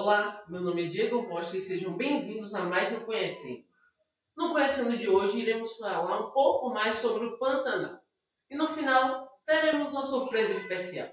Olá, meu nome é Diego Rocha e sejam bem-vindos a mais um Conhecendo. No Conhecendo de hoje iremos falar um pouco mais sobre o Pantanal e no final teremos uma surpresa especial.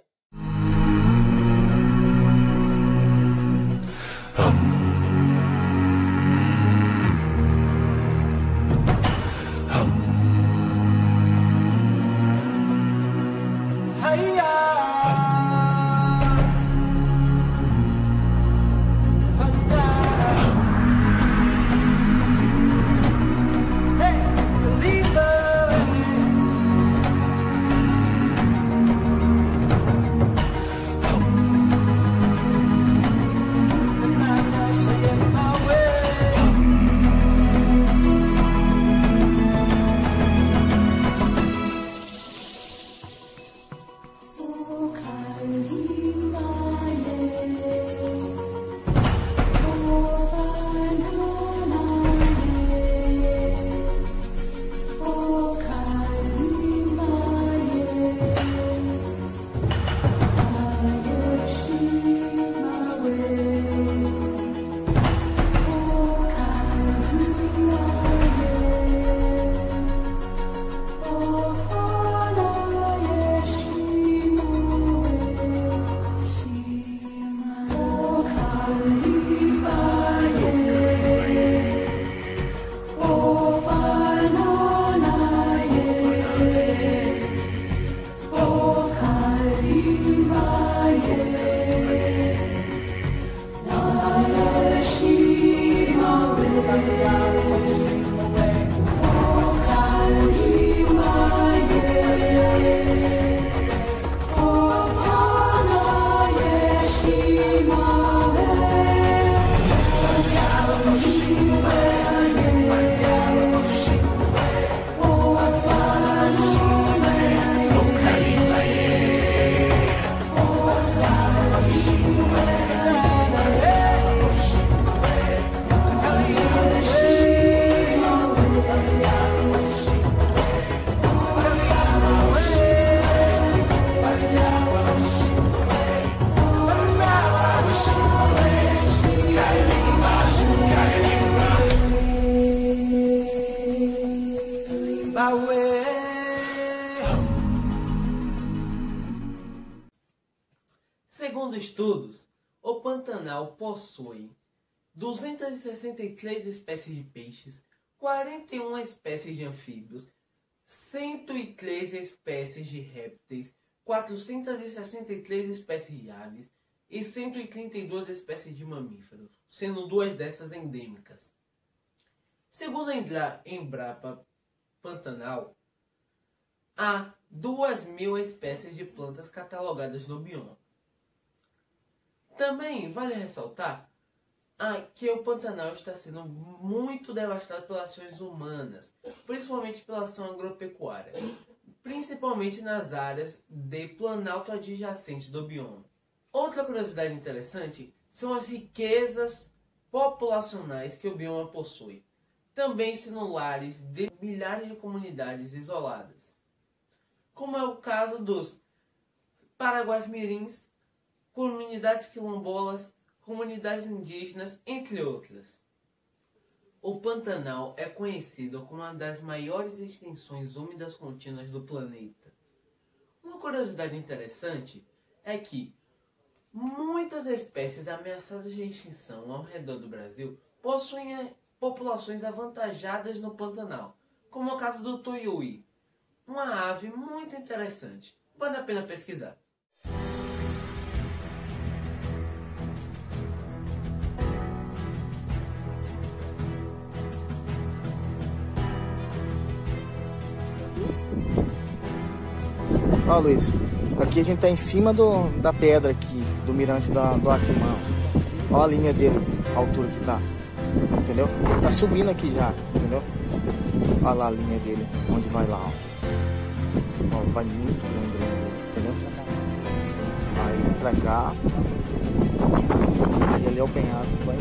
Segundo estudos, o Pantanal possui 263 espécies de peixes, 41 espécies de anfíbios, 113 espécies de répteis, 463 espécies de aves e 132 espécies de mamíferos, sendo duas dessas endêmicas. Segundo a Embrapa Pantanal, há 2.000 espécies de plantas catalogadas no bioma. Também vale ressaltar que o Pantanal está sendo muito devastado pelas ações humanas, principalmente pela ação agropecuária, principalmente nas áreas de planalto adjacentes do bioma. Outra curiosidade interessante são as riquezas populacionais que o bioma possui, também sendo lares de milhares de comunidades isoladas, como é o caso dos Paraguais Mirins, comunidades quilombolas, comunidades indígenas, entre outras. O Pantanal é conhecido como uma das maiores extensões úmidas contínuas do planeta. Uma curiosidade interessante é que muitas espécies ameaçadas de extinção ao redor do Brasil possuem populações avantajadas no Pantanal, como o caso do tuiuí, uma ave muito interessante. Vale a pena pesquisar. Ó, Luiz, aqui a gente tá em cima da pedra aqui, do mirante do Aquimão. Ó a linha dele, a altura que tá, entendeu? Ele tá subindo aqui já, entendeu? Olha lá a linha dele, onde vai lá, ó. Ó, vai muito grande, entendeu? Aí pra cá, e ali é o penhasco, vai.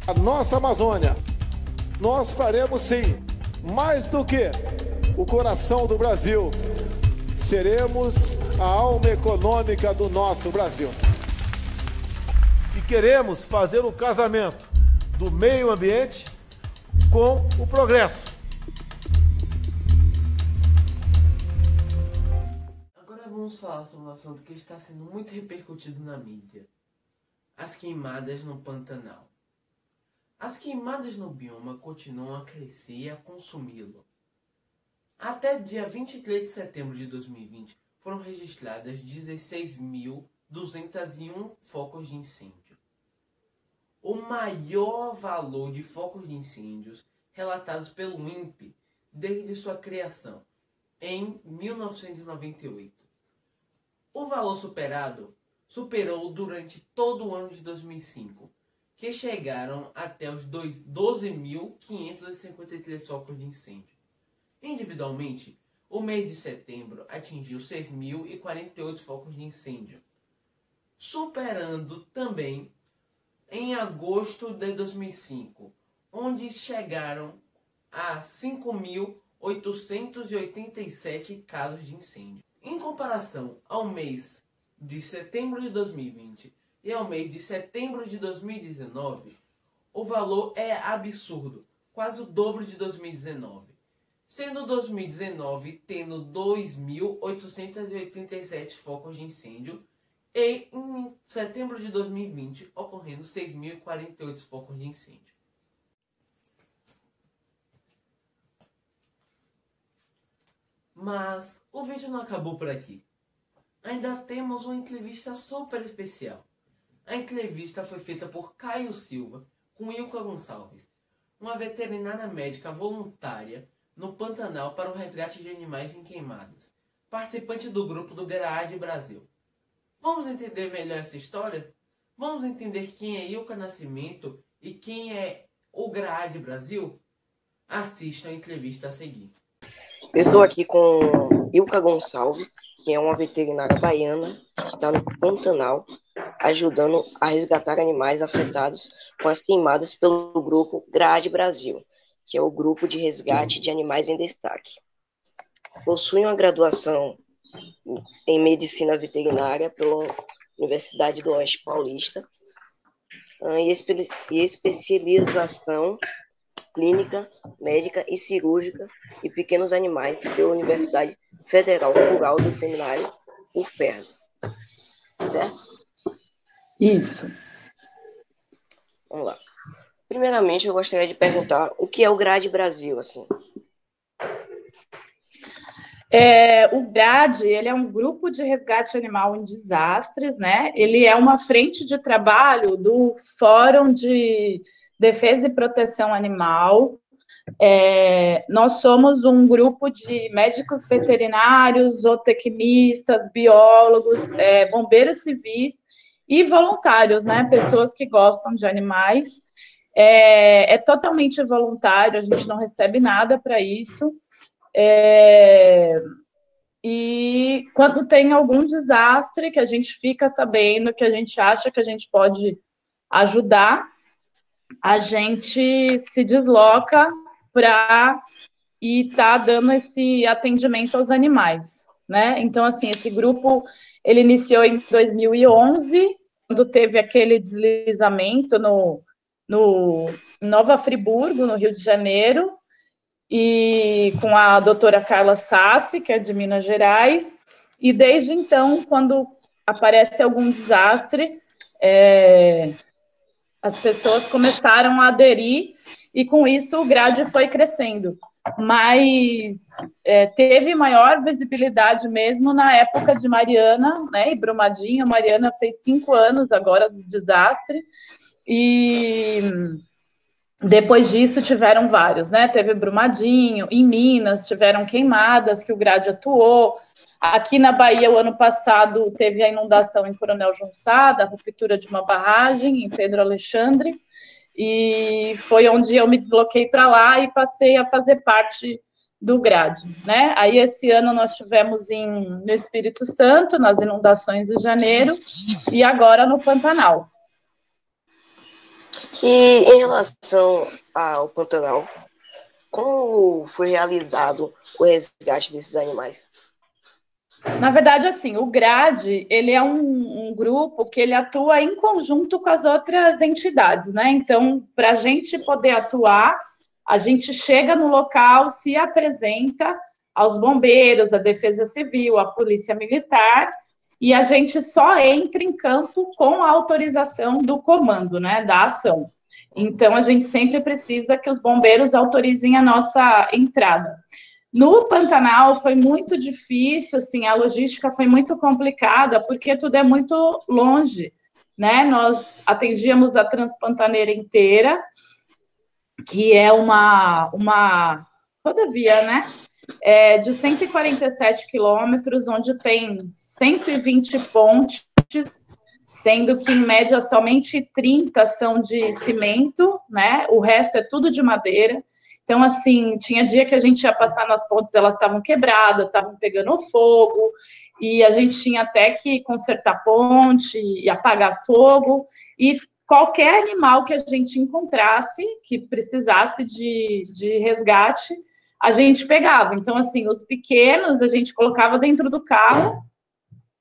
a nossa Amazônia. Nós faremos sim, mais do que o coração do Brasil. Seremos a alma econômica do nosso Brasil. E queremos fazer o casamento do meio ambiente com o progresso. Agora vamos falar sobre um assunto que está sendo muito repercutido na mídia. As queimadas no Pantanal. As queimadas no bioma continuam a crescer e a consumi-lo. Até dia 23 de setembro de 2020 foram registradas 16.201 focos de incêndio. O maior valor de focos de incêndios relatados pelo INPE desde sua criação, em 1998. O valor superou durante todo o ano de 2005, que chegaram até os 12.553 focos de incêndio. Individualmente, o mês de setembro atingiu 6.048 focos de incêndio, superando também em agosto de 2005, onde chegaram a 5.887 casos de incêndio. Em comparação ao mês de setembro de 2020 e ao mês de setembro de 2019, o valor é absurdo, quase o dobro de 2019, sendo 2019 tendo 2.887 focos de incêndio e em setembro de 2020 ocorrendo 6.048 focos de incêndio. Mas o vídeo não acabou por aqui. Ainda temos uma entrevista super especial. A entrevista foi feita por Caio Silva com Ilka Gonçalves, uma veterinária médica voluntária no Pantanal para o resgate de animais em queimadas, participante do grupo do GRAAD Brasil. Vamos entender melhor essa história? Vamos entender quem é Ilka Nascimento e quem é o GRAAD Brasil? Assista a entrevista a seguir. Eu estou aqui com Ilka Gonçalves, que é uma veterinária baiana que está no Pantanal, ajudando a resgatar animais afetados com as queimadas pelo grupo GRAAD Brasil, que é o grupo de resgate de animais em destaque. Possui uma graduação em medicina veterinária pela Universidade do Oeste Paulista e especialização clínica, médica e cirúrgica e pequenos animais pela Universidade Federal Rural do Seminário UFPERJ. Certo? Isso. Vamos lá. Primeiramente, eu gostaria de perguntar o que é o GRAAD Brasil, assim. O GRAAD, ele é um grupo de resgate animal em desastres, né? Ele é uma frente de trabalho do Fórum de Defesa e Proteção Animal. Nós somos um grupo de médicos veterinários, zootecnistas, biólogos, bombeiros civis e voluntários, né? Pessoas que gostam de animais. É totalmente voluntário, a gente não recebe nada para isso. E quando tem algum desastre que a gente fica sabendo, que a gente acha que a gente pode ajudar, a gente se desloca para estar dando esse atendimento aos animais, né? Então, assim, esse grupo, ele iniciou em 2011, quando teve aquele deslizamento no Nova Friburgo, no Rio de Janeiro, e com a doutora Carla Sassi, que é de Minas Gerais, e desde então, quando aparece algum desastre, as pessoas começaram a aderir, e com isso o GRAAD foi crescendo. Mas teve maior visibilidade mesmo na época de Mariana, né, e Brumadinho. Mariana fez 5 anos agora do desastre, e depois disso tiveram vários, né? Teve Brumadinho, em Minas tiveram queimadas que o GRAAD atuou. Aqui na Bahia, o ano passado, teve a inundação em Coronel João Sada, a ruptura de uma barragem em Pedro Alexandre, e foi onde eu me desloquei para lá e passei a fazer parte do GRAAD, né? Aí esse ano nós tivemos no Espírito Santo, nas inundações de janeiro, e agora no Pantanal. E em relação ao Pantanal, como foi realizado o resgate desses animais? Na verdade, assim, o GRADE, ele é um grupo que ele atua em conjunto com as outras entidades, né? Então, para a gente poder atuar, a gente chega no local, se apresenta aos bombeiros, à Defesa Civil, à Polícia Militar, e a gente só entra em campo com a autorização do comando, né, da ação. Então, a gente sempre precisa que os bombeiros autorizem a nossa entrada. No Pantanal foi muito difícil, assim, a logística foi muito complicada, porque tudo é muito longe, né? Nós atendíamos a Transpantaneira inteira, que é uma rodovia, né? De 147 quilômetros, onde tem 120 pontes, sendo que, em média, somente 30 são de cimento, né? O resto é tudo de madeira. Então, assim, tinha dia que a gente ia passar nas pontes, elas estavam quebradas, estavam pegando fogo, e a gente tinha até que consertar ponte e apagar fogo, e qualquer animal que a gente encontrasse, que precisasse de resgate, a gente pegava. Então, assim, os pequenos a gente colocava dentro do carro,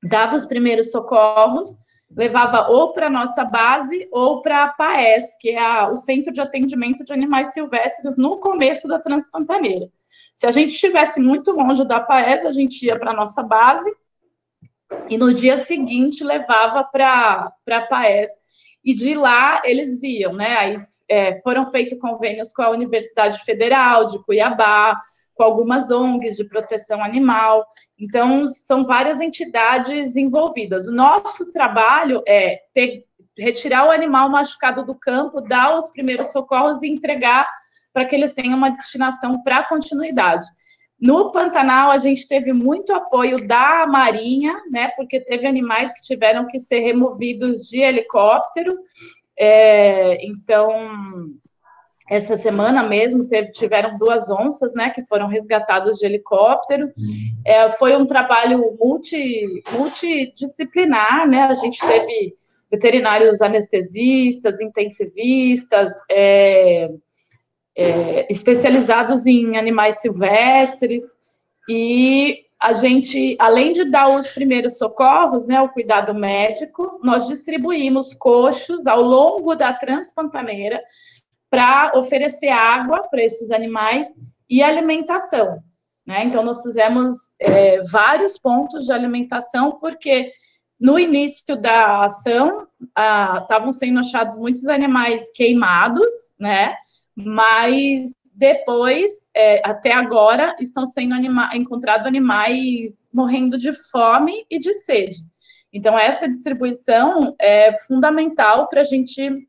dava os primeiros socorros, levava ou para a nossa base ou para a PAES, que é o Centro de Atendimento de Animais Silvestres, no começo da Transpantaneira. Se a gente estivesse muito longe da PAES, a gente ia para a nossa base e no dia seguinte levava para a PAES. E de lá eles viam, né? Aí foram feitos convênios com a Universidade Federal de Cuiabá, com algumas ONGs de proteção animal. Então, são várias entidades envolvidas. O nosso trabalho é retirar o animal machucado do campo, dar os primeiros socorros e entregar para que eles tenham uma destinação para continuidade. No Pantanal, a gente teve muito apoio da Marinha, né, porque teve animais que tiveram que ser removidos de helicóptero. Então, essa semana mesmo tiveram 2 onças, né, que foram resgatadas de helicóptero. Foi um trabalho multidisciplinar, né? A gente teve veterinários anestesistas, intensivistas, especializados em animais silvestres, e a gente, além de dar os primeiros socorros, né, o cuidado médico, nós distribuímos coxos ao longo da Transpantaneira para oferecer água para esses animais e alimentação, né? Então, nós fizemos vários pontos de alimentação, porque no início da ação estavam sendo achados muitos animais queimados, né? Mas depois, até agora, estão sendo encontrados animais morrendo de fome e de sede. Então, essa distribuição é fundamental para a gente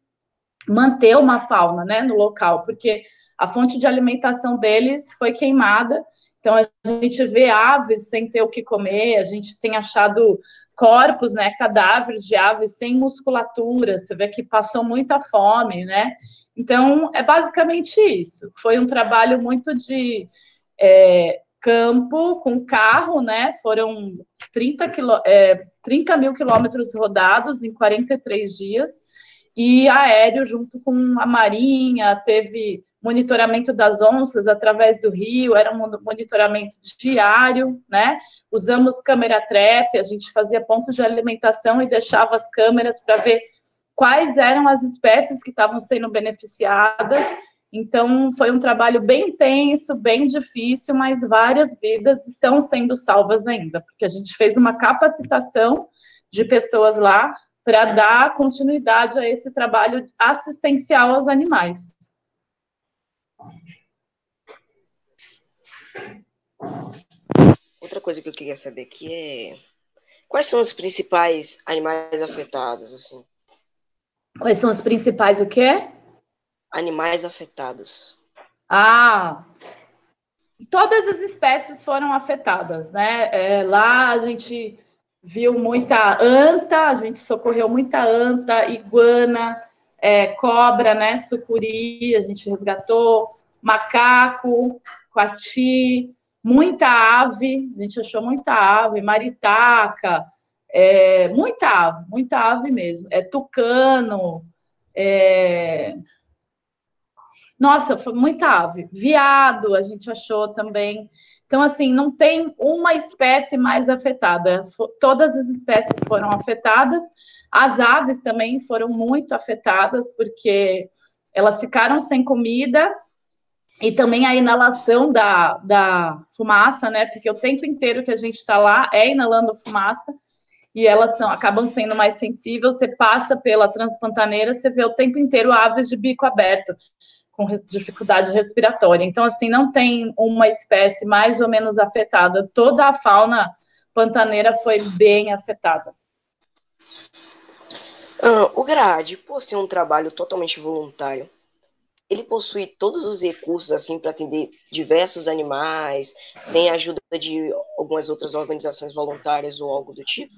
manter uma fauna, né, no local, porque a fonte de alimentação deles foi queimada. Então, a gente vê aves sem ter o que comer, a gente tem achado corpos, né, cadáveres de aves sem musculatura, você vê que passou muita fome, né? Então, é basicamente isso. Foi um trabalho muito de campo, com carro, né? Foram 30 mil quilômetros rodados em 43 dias, e aéreo junto com a Marinha, teve monitoramento das onças através do rio, era um monitoramento diário, né? Usamos câmera trap, a gente fazia pontos de alimentação e deixava as câmeras para ver quais eram as espécies que estavam sendo beneficiadas. Então, foi um trabalho bem intenso, bem difícil, mas várias vidas estão sendo salvas ainda, porque a gente fez uma capacitação de pessoas lá para dar continuidade a esse trabalho assistencial aos animais. Outra coisa que eu queria saber aqui é quais são os principais animais afetados, assim? Quais são os principais o quê? Animais afetados. Todas as espécies foram afetadas, né? Lá a gente viu muita anta, a gente socorreu muita anta, iguana, cobra, né? Sucuri, a gente resgatou, macaco, coati, muita ave, a gente achou muita ave, maritaca, muita ave mesmo, tucano, Nossa, foi muita ave. Veado, a gente achou também. Então, assim, não tem uma espécie mais afetada. Todas as espécies foram afetadas. As aves também foram muito afetadas, porque elas ficaram sem comida e também a inalação da fumaça, né? Porque o tempo inteiro que a gente está lá é inalando fumaça e elas acabam sendo mais sensíveis. Você passa pela Transpantaneira, você vê o tempo inteiro aves de bico aberto, com dificuldade respiratória. Então, assim, não tem uma espécie mais ou menos afetada. Toda a fauna pantaneira foi bem afetada. O GRAAD, por ser um trabalho totalmente voluntário, ele possui todos os recursos assim para atender diversos animais, tem ajuda de algumas outras organizações voluntárias ou algo do tipo?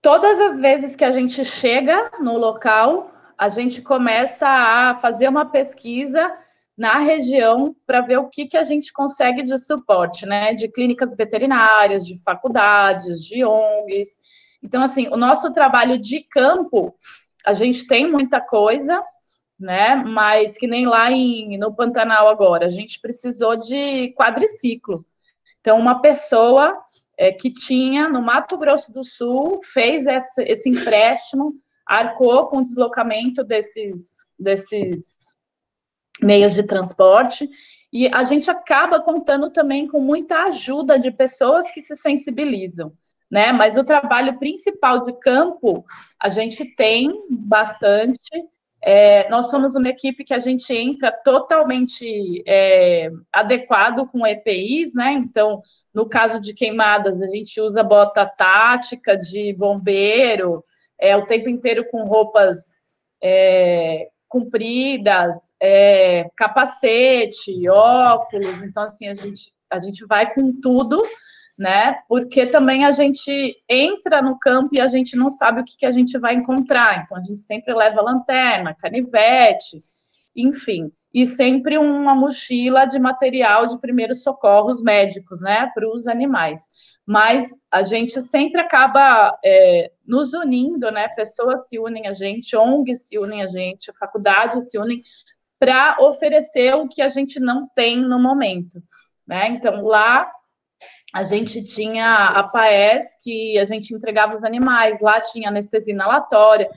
Todas as vezes que a gente chega no local, a gente começa a fazer uma pesquisa na região para ver o que a gente consegue de suporte, né? De clínicas veterinárias, de faculdades, de ONGs. Então, assim, o nosso trabalho de campo, a gente tem muita coisa, né? Mas que nem lá no Pantanal agora, a gente precisou de quadriciclo. Então, uma pessoa que tinha no Mato Grosso do Sul fez esse empréstimo, arcou com o deslocamento desses meios de transporte, e a gente acaba contando também com muita ajuda de pessoas que se sensibilizam, né? Mas o trabalho principal de campo, a gente tem bastante. Nós somos uma equipe que a gente entra totalmente adequado com EPIs, né? Então, no caso de queimadas, a gente usa bota tática de bombeiro, o tempo inteiro com roupas compridas, capacete, óculos. Então, assim, a gente vai com tudo, né? Porque também a gente entra no campo e a gente não sabe o que a gente vai encontrar. Então, a gente sempre leva lanterna, canivete, enfim. E sempre uma mochila de material de primeiros socorros médicos, né? Para os animais. Mas a gente sempre acaba nos unindo, né? Pessoas se unem a gente, ONGs se unem a gente, faculdades se unem para oferecer o que a gente não tem no momento, né? Então, lá a gente tinha a PAES, que a gente entregava os animais, lá tinha anestesia inalatória,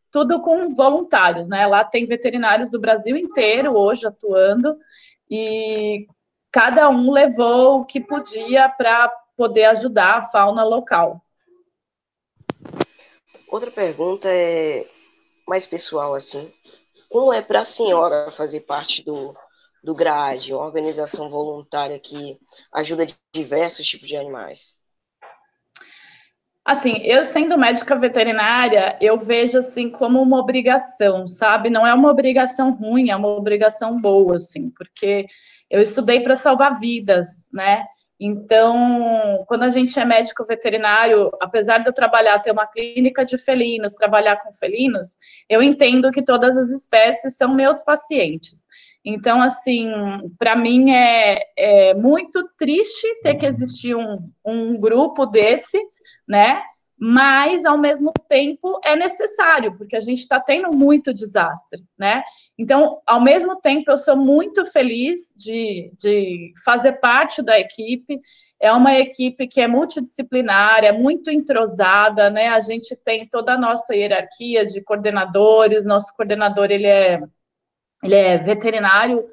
tudo com voluntários, né? Lá tem veterinários do Brasil inteiro hoje atuando, e cada um levou o que podia para poder ajudar a fauna local. Outra pergunta é mais pessoal, assim. Como é para a senhora fazer parte do GRAAD, uma organização voluntária que ajuda diversos tipos de animais? Assim, eu sendo médica veterinária, eu vejo assim como uma obrigação, sabe? Não é uma obrigação ruim, é uma obrigação boa, assim, porque eu estudei para salvar vidas, né? Então, quando a gente é médico veterinário, apesar de eu ter uma clínica de felinos, trabalhar com felinos, eu entendo que todas as espécies são meus pacientes. Então, assim, para mim é muito triste ter que existir um grupo desse, né? Mas, ao mesmo tempo, é necessário, porque a gente está tendo muito desastre, né? Então, ao mesmo tempo, eu sou muito feliz de fazer parte da equipe. É uma equipe que é multidisciplinar, é muito entrosada, né? A gente tem toda a nossa hierarquia de coordenadores. Nosso coordenador, ele é veterinário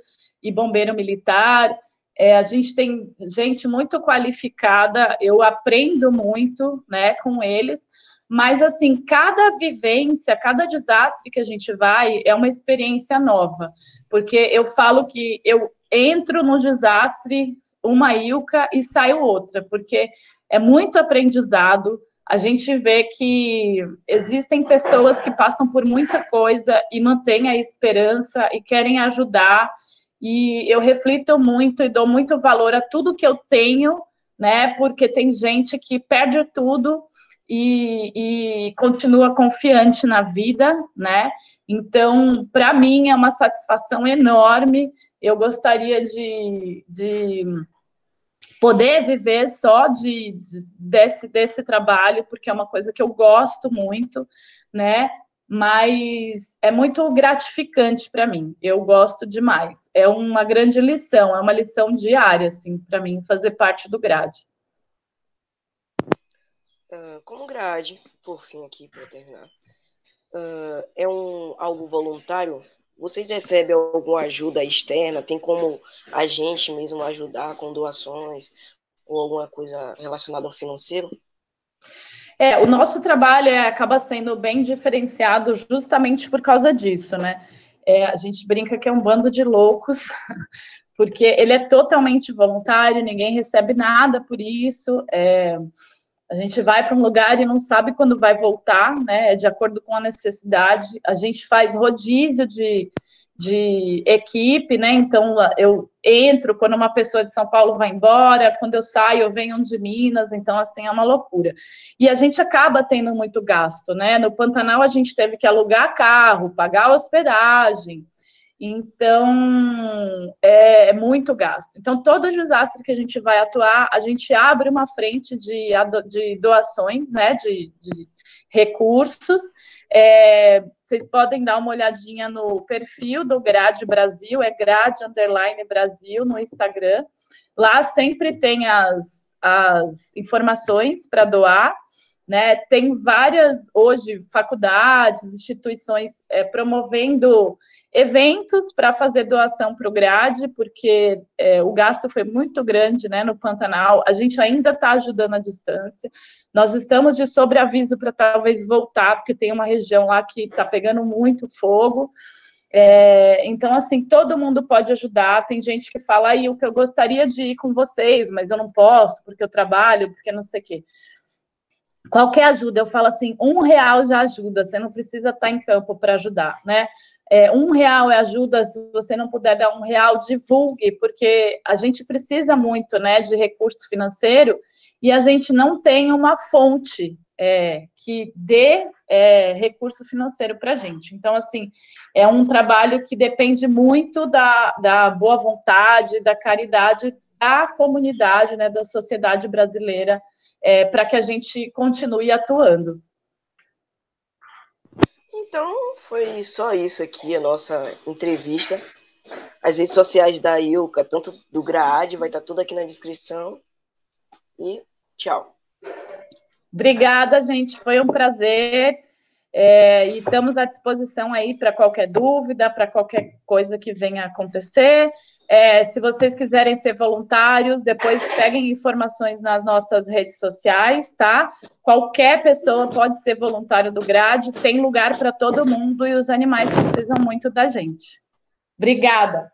e bombeiro militar. A gente tem gente muito qualificada, eu aprendo muito, né, com eles, mas, assim, cada vivência, cada desastre que a gente vai é uma experiência nova, porque eu falo que eu entro no desastre uma ilca e saio outra, porque é muito aprendizado. A gente vê que existem pessoas que passam por muita coisa e mantêm a esperança e querem ajudar, e eu reflito muito e dou muito valor a tudo que eu tenho, né? Porque tem gente que perde tudo e continua confiante na vida, né? Então, para mim, é uma satisfação enorme. Eu gostaria de poder viver só desse trabalho, porque é uma coisa que eu gosto muito, né? mas é muito gratificante para mim. Eu gosto demais. É uma grande lição, é uma lição diária, assim, para mim, fazer parte do GRADE. Como grade, por fim aqui, para terminar, é algo voluntário? Vocês recebem alguma ajuda externa? Tem como a gente mesmo ajudar com doações ou alguma coisa relacionada ao financeiro? O nosso trabalho acaba sendo bem diferenciado justamente por causa disso, né? A gente brinca que é um bando de loucos, porque ele é totalmente voluntário, ninguém recebe nada por isso. A gente vai para um lugar e não sabe quando vai voltar, né? De acordo com a necessidade. A gente faz rodízio de equipe, né? Então, eu entro quando uma pessoa de São Paulo vai embora, quando eu saio, eu venho de Minas, então, assim, é uma loucura. E a gente acaba tendo muito gasto, né? No Pantanal, a gente teve que alugar carro, pagar hospedagem, então, é muito gasto. Então, todo desastre que a gente vai atuar, a gente abre uma frente de doações, né, de recursos. Vocês podem dar uma olhadinha no perfil do GRADE Brasil, é grade_Brasil no Instagram. Lá sempre tem as informações para doar, né? Tem várias, hoje, faculdades, instituições promovendo eventos para fazer doação para o GRADE, porque o gasto foi muito grande, né, no Pantanal. A gente ainda está ajudando à distância. Nós estamos de sobreaviso para talvez voltar, porque tem uma região lá que está pegando muito fogo. Então, assim, todo mundo pode ajudar. Tem gente que fala, aí, o que eu gostaria de ir com vocês, mas eu não posso, porque eu trabalho, porque não sei o quê. Qualquer ajuda, eu falo assim, R$1 já ajuda, você não precisa estar em campo para ajudar, né? R$1 é ajuda, se você não puder dar R$1, divulgue, porque a gente precisa muito, né, de recurso financeiro e a gente não tem uma fonte que dê recurso financeiro para a gente. Então, assim, é um trabalho que depende muito da boa vontade, da caridade da comunidade, né, da sociedade brasileira, para que a gente continue atuando. Então, foi só isso aqui, a nossa entrevista. As redes sociais da Ilka, tanto do GRADE, vai estar tudo aqui na descrição. E tchau. Obrigada, gente. Foi um prazer. E estamos à disposição aí para qualquer dúvida, para qualquer coisa que venha a acontecer. Se vocês quiserem ser voluntários, depois peguem informações nas nossas redes sociais, tá? Qualquer pessoa pode ser voluntário do GRADE, tem lugar para todo mundo e os animais precisam muito da gente. Obrigada!